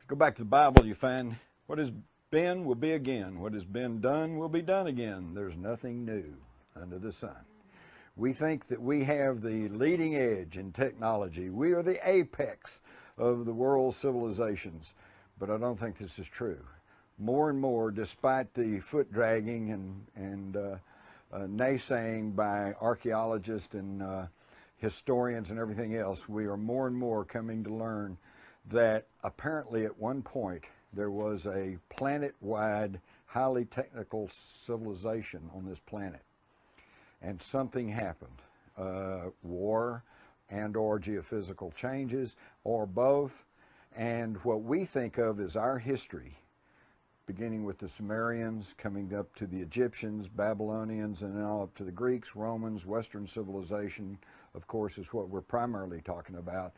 Go back to the Bible, you find what has been will be again. What has been done will be done again. There's nothing new under the sun. We think that we have the leading edge in technology. We are the apex of the world's civilizations, but I don't think this is true. More and more, despite the foot dragging and naysaying by archaeologists and historians and everything else, we are more and more coming to learn that apparently at one point there was a planet-wide, highly technical civilization on this planet. And something happened, war and or geophysical changes, or both. And what we think of as our history, beginning with the Sumerians, coming up to the Egyptians, Babylonians, and then all up to the Greeks, Romans, Western civilization, of course, is what we're primarily talking about.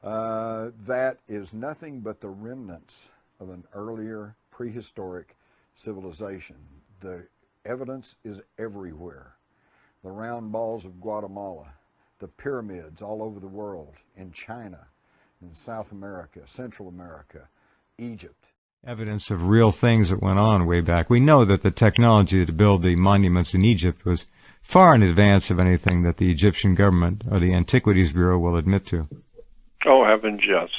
That is nothing but the remnants of an earlier prehistoric civilization. The evidence is everywhere. The round balls of Guatemala, the pyramids all over the world, in China, in South America, Central America, Egypt. Evidence of real things that went on way back. We know that the technology to build the monuments in Egypt was far in advance of anything that the Egyptian government or the Antiquities Bureau will admit to. Oh, heavens, yes.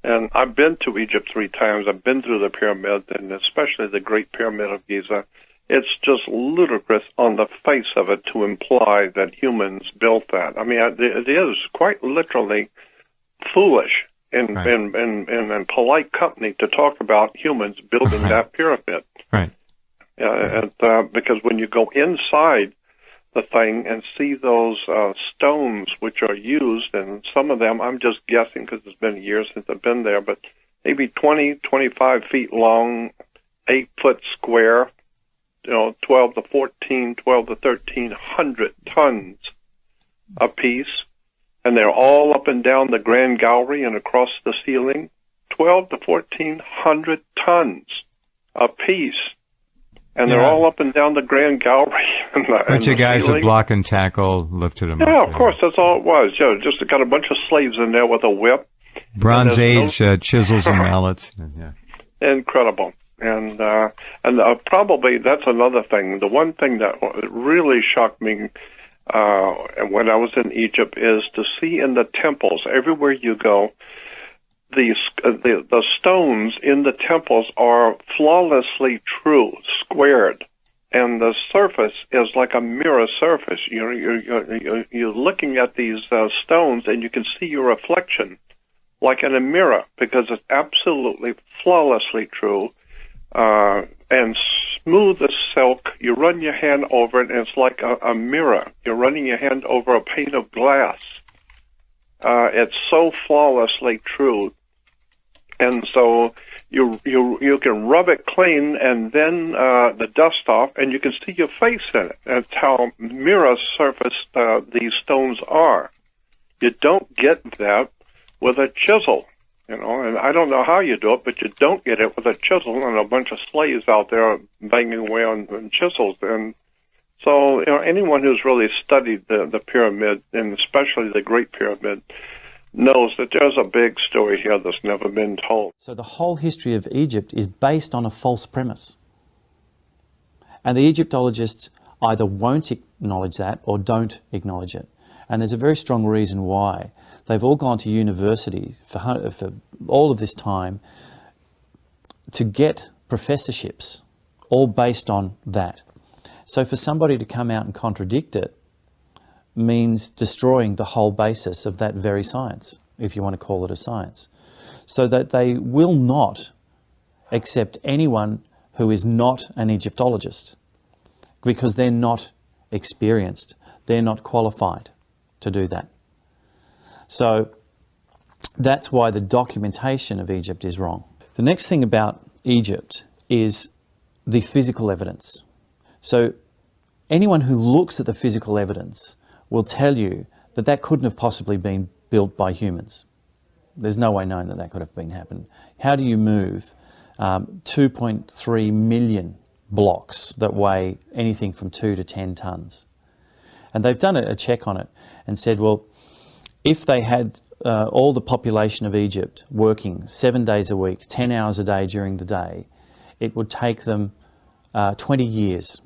And I've been to Egypt 3 times. I've been through the pyramid, and especially the Great Pyramid of Giza. It's just ludicrous on the face of it to imply that humans built that. I mean, it is quite literally foolish in polite company to talk about humans building that pyramid. Right. Because when you go inside the thing and see those stones which are used, and some of them, I'm just guessing because it's been years since I've been there, but maybe 20, 25 feet long, 8 foot square, 12 to 1300 tons a piece, and they're all up and down the Grand Gallery and across the ceiling. 12 to 1400 tons a piece, and they're all up and down the Grand Gallery. And bunch of guys with block and tackle lifted them up. Yeah, of course, that's all it was. Just got a bunch of slaves in there with a whip. Bronze Age chisels and mallets. Yeah. Incredible. And probably that's another thing. The one thing that really shocked me when I was in Egypt is to see in the temples, everywhere you go, the stones in the temples are flawlessly true, squared, and the surface is like a mirror surface. You're looking at these stones, and you can see your reflection like in a mirror because it's absolutely flawlessly true. And smooth as silk. You run your hand over it, and it's like a mirror. You're running your hand over a pane of glass. It's so flawlessly true, and so you can rub it clean, and then the dust off, and you can see your face in it. That's how mirror surface these stones are. You don't get that with a chisel. And I don't know how you do it, but you don't get it with a chisel and a bunch of slaves out there banging away on chisels. And so, anyone who's really studied the pyramid, and especially the Great Pyramid, knows that there's a big story here that's never been told. So the whole history of Egypt is based on a false premise. And the Egyptologists either won't acknowledge that or don't acknowledge it. And there's a very strong reason why. They've all gone to university for all of this time to get professorships, all based on that. So for somebody to come out and contradict it means destroying the whole basis of that very science, if you want to call it a science. So that they will not accept anyone who is not an Egyptologist, because they're not experienced, they're not qualified to do that. So that's why the documentation of Egypt is wrong. The next thing about Egypt is the physical evidence. So anyone who looks at the physical evidence will tell you that that couldn't have possibly been built by humans. There's no way known that that could have been happened. How do you move 2.3 million blocks that weigh anything from 2 to 10 tons? And they've done a check on it and said, well, if they had all the population of Egypt working 7 days a week, 10 hours a day during the day, it would take them 20 years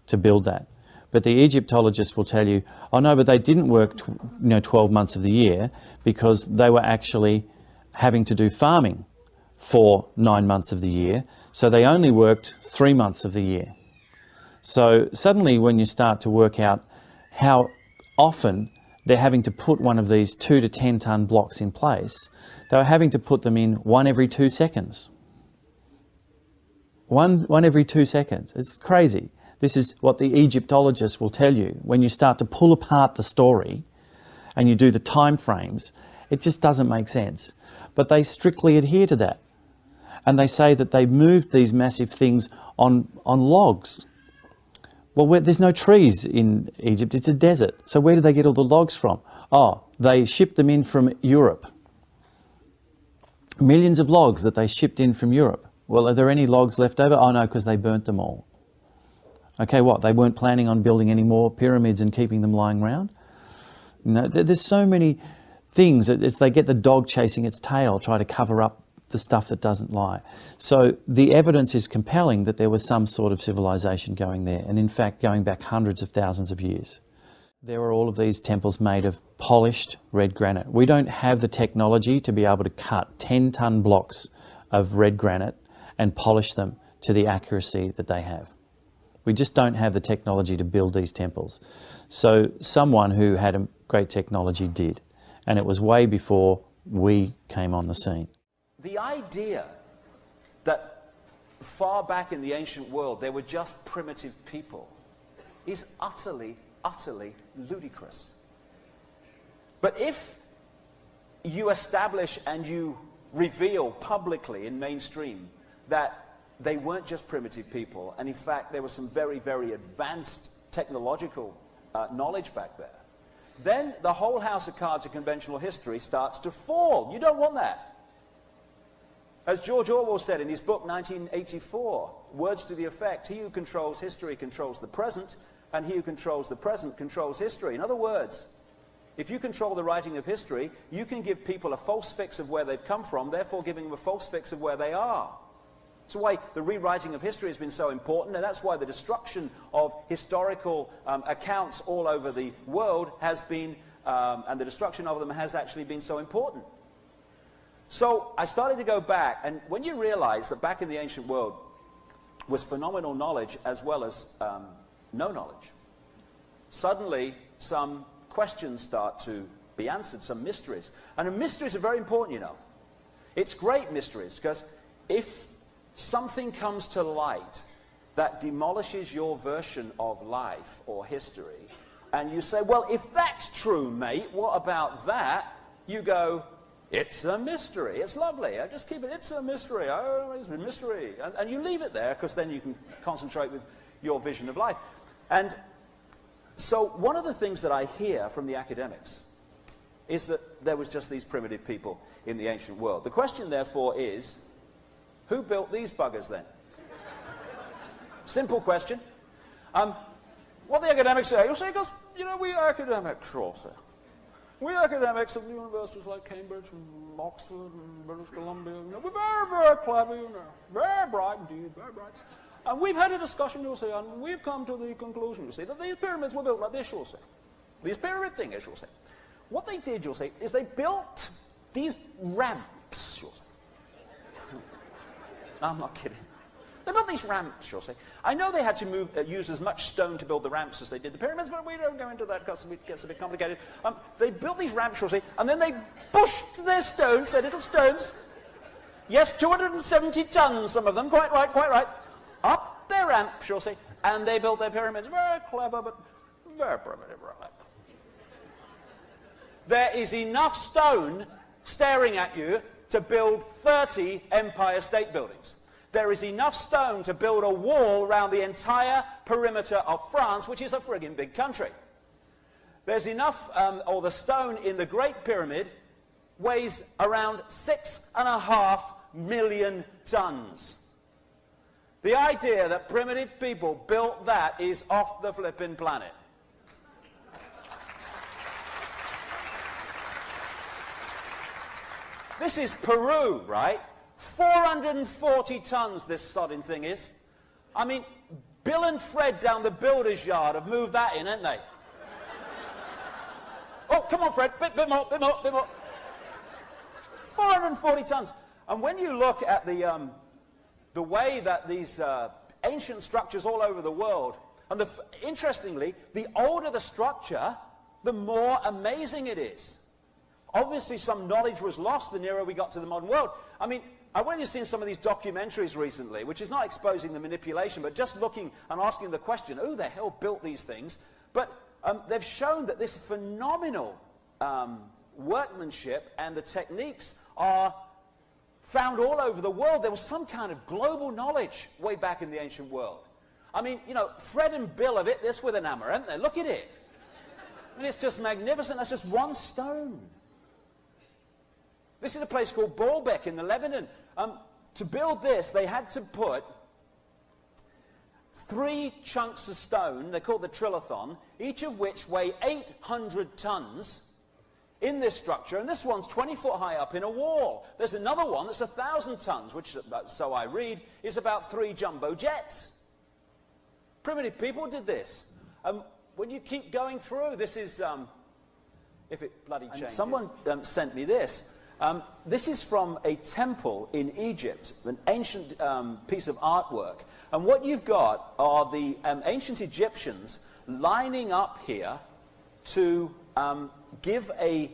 to build that. But the Egyptologists will tell you, oh no, but they didn't work 12 months of the year because they were actually having to do farming for 9 months of the year, so they only worked 3 months of the year. So suddenly when you start to work out how often they're having to put one of these 2 to 10 ton blocks in place, they were having to put them in one every 2 seconds. One every 2 seconds. It's crazy. This is what the Egyptologists will tell you. When you start to pull apart the story and you do the time frames, it just doesn't make sense. But they strictly adhere to that. And they say that they moved these massive things on logs. Well, there's no trees in Egypt, it's a desert. So where do they get all the logs from? Oh, they shipped them in from Europe. Millions of logs that they shipped in from Europe. Well, are there any logs left over? Oh no, because they burnt them all. Okay, what? They weren't planning on building any more pyramids and keeping them lying around? No, there's so many things. It's they get the dog chasing its tail, try to cover up the stuff that doesn't lie. So the evidence is compelling that there was some sort of civilization going there, and in fact going back hundreds of thousands of years. There are all of these temples made of polished red granite. We don't have the technology to be able to cut 10-ton blocks of red granite and polish them to the accuracy that they have. We just don't have the technology to build these temples. So someone who had a great technology did, and it was way before we came on the scene. The idea that far back in the ancient world there were just primitive people is utterly, utterly ludicrous. But if you establish and you reveal publicly in mainstream that they weren't just primitive people, and in fact there was some very, very advanced technological knowledge back there, then the whole house of cards of conventional history starts to fall. You don't want that. As George Orwell said in his book 1984, words to the effect, he who controls history controls the present, and he who controls the present controls history. In other words, if you control the writing of history, you can give people a false fix of where they've come from, therefore giving them a false fix of where they are. That's why the rewriting of history has been so important, and that's why the destruction of historical accounts all over the world has been, and the destruction of them has actually been so important. So I started to go back, and when you realize that back in the ancient world was phenomenal knowledge as well as no knowledge, suddenly some questions start to be answered, some mysteries. And the mysteries are very important, you know. It's great mysteries, because if something comes to light that demolishes your version of life or history, and you say, well, if that's true, mate, what about that? You go, it's a mystery. It's lovely. I just keep it. It's a mystery. Oh, it's a mystery. And you leave it there, because then you can concentrate with your vision of life. And so one of the things that I hear from the academics is that there was just these primitive people in the ancient world. The question, therefore, is, who built these buggers, then? Simple question. What the academics say, you'll say, because, you know, we academics also. We academics at universities like Cambridge and Oxford and British Columbia, you know, we're very, very clever, you know, very bright indeed, very bright. And we've had a discussion, you'll say, and we've come to the conclusion, you see, that these pyramids were built like this, you'll say. These pyramid things, you'll say. What they did, you'll say, is they built these ramps, you'll say. No, I'm not kidding. They built these ramps, you'll say. I know they had to use as much stone to build the ramps as they did the pyramids, but we don't go into that because it gets a bit complicated. They built these ramps, you'll say, and then they pushed their stones, their little stones, yes, 270 tons, some of them, quite right, up their ramps, you'll say, and they built their pyramids. Very clever, but very primitive, right? There is enough stone staring at you to build 30 Empire State Buildings. There is enough stone to build a wall around the entire perimeter of France, which is a friggin' big country. There's enough, or the stone in the Great Pyramid weighs around 6.5 million tons. The idea that primitive people built that is off the flippin' planet. This is Peru, right? 440 tons this sodding thing is. I mean, Bill and Fred down the builder's yard have moved that in, haven't they? Oh, come on, Fred, bit more, bit more, bit more. 440 tons. And when you look at the way that these ancient structures all over the world, and interestingly, the older the structure, the more amazing it is. Obviously, some knowledge was lost the nearer we got to the modern world. I mean, I've only seen some of these documentaries recently, which is not exposing the manipulation, but just looking and asking the question, who the hell built these things? But they've shown that this phenomenal workmanship and the techniques are found all over the world. There was some kind of global knowledge way back in the ancient world. I mean, you know, Fred and Bill have hit this with an hammer, haven't they? Look at it. I mean, it's just magnificent. That's just one stone. This is a place called Baalbek in the Lebanon. To build this, they had to put 3 chunks of stone, they're called the trilithon, each of which weigh 800 tons in this structure, and this one's 20 foot high up in a wall. There's another one that's 1,000 tons, which, so I read, is about 3 jumbo jets. Primitive people did this. When you keep going through, this is, if it bloody changes. Someone sent me this. This is from a temple in Egypt, an ancient piece of artwork. And what you've got are the ancient Egyptians lining up here to give a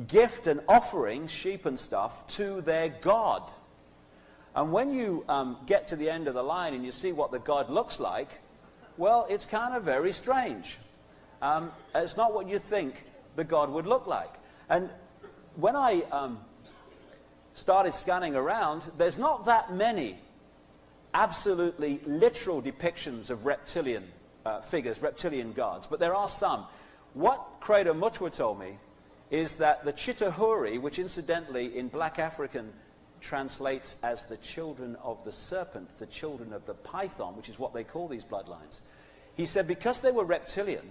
gift and offering, sheep and stuff, to their god. And when you get to the end of the line and you see what the god looks like, well, it's kind of very strange. It's not what you think the god would look like. And when I started scanning around, there's not that many absolutely literal depictions of reptilian figures, reptilian gods, but there are some. What Credo Mutwa told me is that the Chitahuri, which incidentally in Black African translates as the children of the serpent, the children of the python, which is what they call these bloodlines. He said because they were reptilian,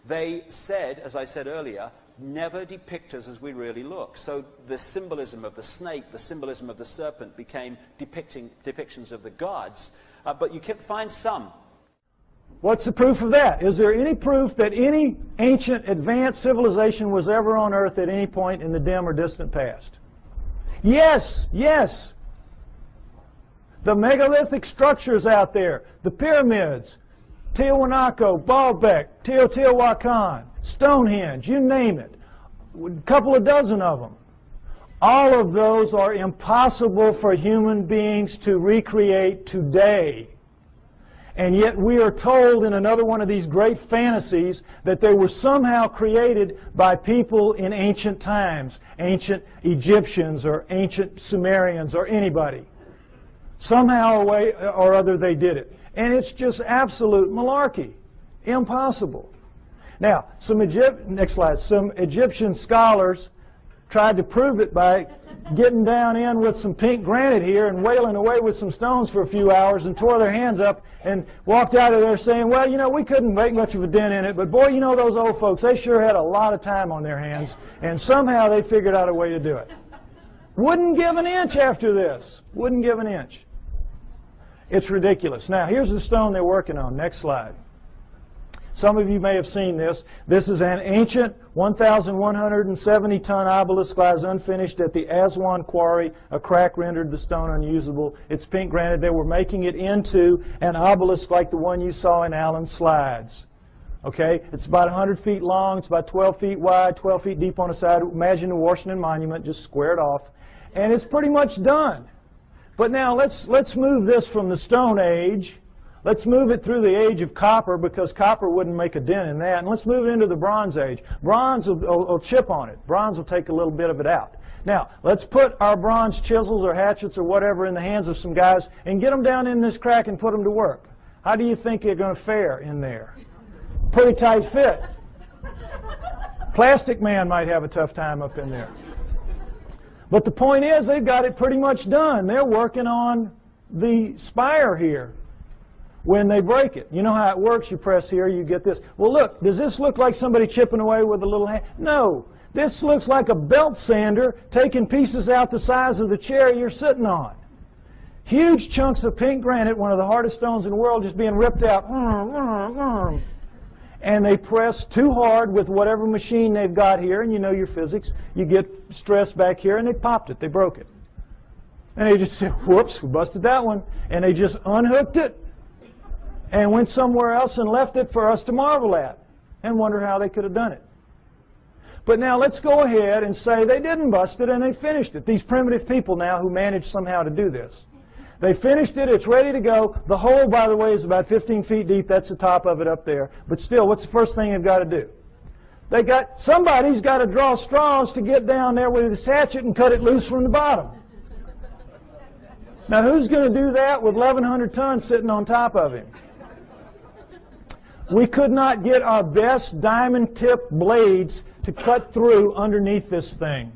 they said, as I said earlier, never depict us as we really look. So the symbolism of the snake, the symbolism of the serpent became depictions of the gods, but you can find some. What's the proof of that? Is there any proof that any ancient advanced civilization was ever on Earth at any point in the dim or distant past? Yes, yes. The megalithic structures out there, the pyramids, Tiwanaku, Baalbek, Teotihuacan, Stonehenge, you name it, a couple of dozen of them. All of those are impossible for human beings to recreate today. And yet we are told in another one of these great fantasies that they were somehow created by people in ancient times, ancient Egyptians or ancient Sumerians or anybody. Somehow or other they did it. And it's just absolute malarkey. Impossible. Now, next slide. Some Egyptian scholars tried to prove it by getting down in with some pink granite here and wailing away with some stones for a few hours and tore their hands up and walked out of there saying, well, you know, we couldn't make much of a dent in it, but boy, you know, those old folks, they sure had a lot of time on their hands, and somehow they figured out a way to do it. Wouldn't give an inch after this. Wouldn't give an inch. It's ridiculous. Now, here's the stone they're working on. Next slide. Some of you may have seen this. This is an ancient 1,170-ton obelisk lies unfinished at the Aswan quarry. A crack rendered the stone unusable. It's pink granite. They were making it into an obelisk like the one you saw in Alan's slides. Okay? It's about 100 feet long. It's about 12 feet wide, 12 feet deep on the side. Imagine the Washington Monument just squared off. And it's pretty much done. But now let's move this from the Stone Age. Let's move it through the age of copper, because copper wouldn't make a dent in that. And let's move it into the Bronze Age. Bronze will chip on it. Bronze will take a little bit of it out. Now, let's put our bronze chisels or hatchets or whatever in the hands of some guys and get them down in this crack and put them to work. How do you think they're going to fare in there? Pretty tight fit. Plastic Man might have a tough time up in there. But the point is, they've got it pretty much done. They're working on the spire here. When they break it, you know how it works. You press here, you get this. Well, look, does this look like somebody chipping away with a little hand? No. This looks like a belt sander taking pieces out the size of the chair you're sitting on. Huge chunks of pink granite, one of the hardest stones in the world, just being ripped out. And they press too hard with whatever machine they've got here, and you know your physics. You get stress back here, and they popped it. They broke it. And they just said, whoops, we busted that one. And they just unhooked it and went somewhere else and left it for us to marvel at and wonder how they could have done it. But now let's go ahead and say they didn't bust it and they finished it. These primitive people now who managed somehow to do this. They finished it. It's ready to go. The hole, by the way, is about 15 feet deep. That's the top of it up there. But still, what's the first thing they've got to do? Somebody's got to draw straws to get down there with his hatchet and cut it loose from the bottom. Now, who's going to do that with 1,100 tons sitting on top of him? We could not get our best diamond-tipped blades to cut through underneath this thing.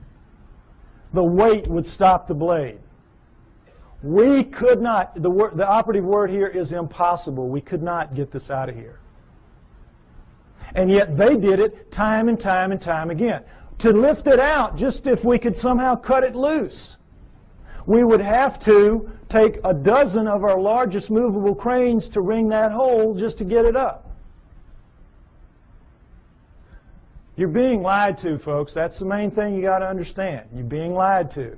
The weight would stop the blade. We could not, the operative word here is impossible. We could not get this out of here. And yet they did it time and time and time again. To lift it out, just if we could somehow cut it loose, we would have to take a dozen of our largest movable cranes to wring that hole just to get it up. You're being lied to, folks. That's the main thing you got to understand. You're being lied to.